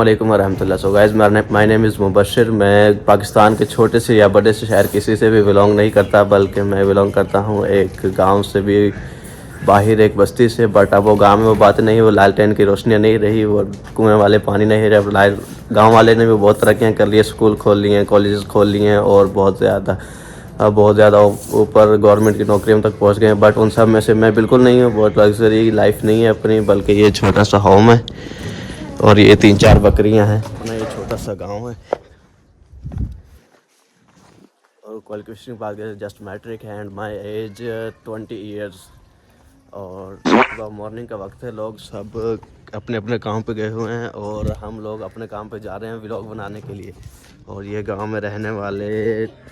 वालेकुम रहमतुल्लाह। So guys, my name is Mubashar. मैं पाकिस्तान के छोटे से या बड़े से शहर किसी से भी बिलोंग नहीं करता, बल्कि मैं बिलोंग करता हूँ एक गांव से भी बाहर, एक बस्ती से। बट अब वो गांव में वो बात नहीं, वो लालटेन की रोशनियाँ नहीं रही, वो कुएँ वाले पानी नहीं रहे। गांव वाले ने भी बहुत तरक्कियाँ कर ली हैं, स्कूल खोल लिए हैं, कॉलेजेस खोल लिए हैं और बहुत ज़्यादा ऊपर गवर्नमेंट की नौकरियों तक पहुँच गए हैं। बट उन सब में से मैं बिल्कुल नहीं हूँ। बहुत लग्जरी लाइफ नहीं है अपनी, बल्कि ये छोटा सा होम है और ये 3-4 बकरियां हैं। अपना ये छोटा सा गांव है और क्वालिफिकेशन की बात करें, जस्ट मैट्रिक है एंड माय एज 20 ईयर्स। और सुबह मॉर्निंग का वक्त है, लोग सब अपने अपने काम पे गए हुए हैं और हम लोग अपने काम पे जा रहे हैं व्लॉग बनाने के लिए। और ये गांव में रहने वाले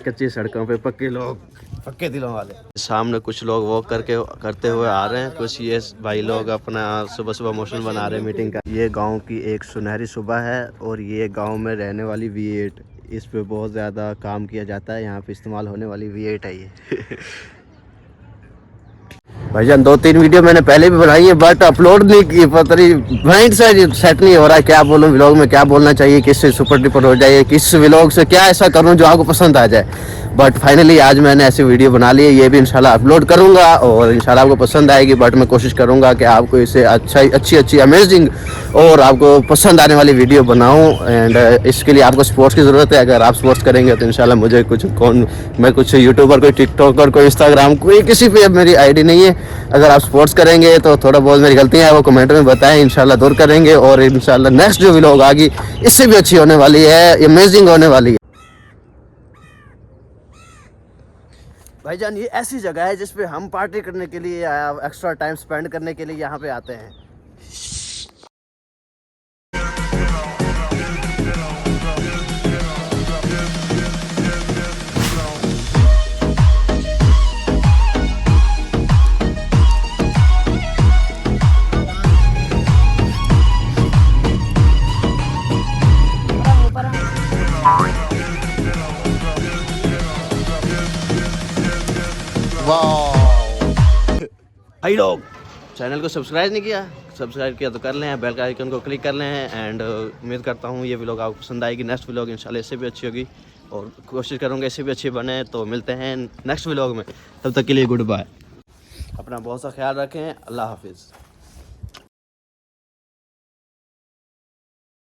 कच्ची सड़कों पे पक्के लोग, पक्के दिलों वाले। सामने कुछ लोग वॉक करते हुए आ रहे हैं, कुछ ये भाई लोग अपना सुबह सुबह मोशन बना रहे हैं मीटिंग का। ये गांव की एक सुनहरी सुबह है और ये गांव में रहने वाली V8, इस पे बहुत ज़्यादा काम किया जाता है। यहाँ पे इस्तेमाल होने वाली V8 है ये। भाईजान 2-3 वीडियो मैंने पहले भी बनाई है बट अपलोड नहीं की, पता नहीं माइंड से सेट नहीं हो रहा है। क्या बोलूं, व्लॉग में क्या बोलना चाहिए, किससे सुपर डुपर हो जाए, किस व्लॉग से क्या ऐसा करूं जो आपको पसंद आ जाए। बट फाइनली आज मैंने ऐसी वीडियो बना ली है, ये भी इंशाल्लाह अपलोड करूंगा और इंशाल्लाह आपको पसंद आएगी। बट मैं कोशिश करूंगा कि आपको इसे अच्छी अमेजिंग और आपको पसंद आने वाली वीडियो बनाऊं। एंड इसके लिए आपको सपोर्ट की ज़रूरत है। अगर आप सपोर्ट करेंगे तो इंशाल्लाह मुझे मैं कुछ यूट्यूबर, कोई टिकटॉकर, कोई इंस्टाग्राम, कोई किसी पे मेरी आईडी नहीं है। अगर आप सपोर्ट्स करेंगे तो थोड़ा बहुत मेरी गलतियां हैं वो कमेंट में बताएं, इंशाल्लाह दूर करेंगे। और इंशाल्लाह नेक्स्ट जो व्लॉग आएगी इससे भी अच्छी होने वाली है, अमेजिंग होने वाली है। भाईजान ये ऐसी जगह है जिस पे हम पार्टी करने के लिए या एक्स्ट्रा टाइम स्पेंड करने के लिए यहाँ पे आते हैं। भाई लोग, चैनल को सब्सक्राइब नहीं किया, सब्सक्राइब किया तो कर लें, बेल का आइकन को क्लिक कर लें। एंड उम्मीद करता हूँ ये व्लॉग आपको पसंद आएगी। नेक्स्ट व्लॉग इंशाल्लाह इससे भी अच्छी होगी और कोशिश करूँगा इससे भी अच्छी बने। तो मिलते हैं नेक्स्ट व्लॉग में, तब तक के लिए गुड बाय। अपना बहुत सा ख्याल रखें। अल्लाह हाफिज़।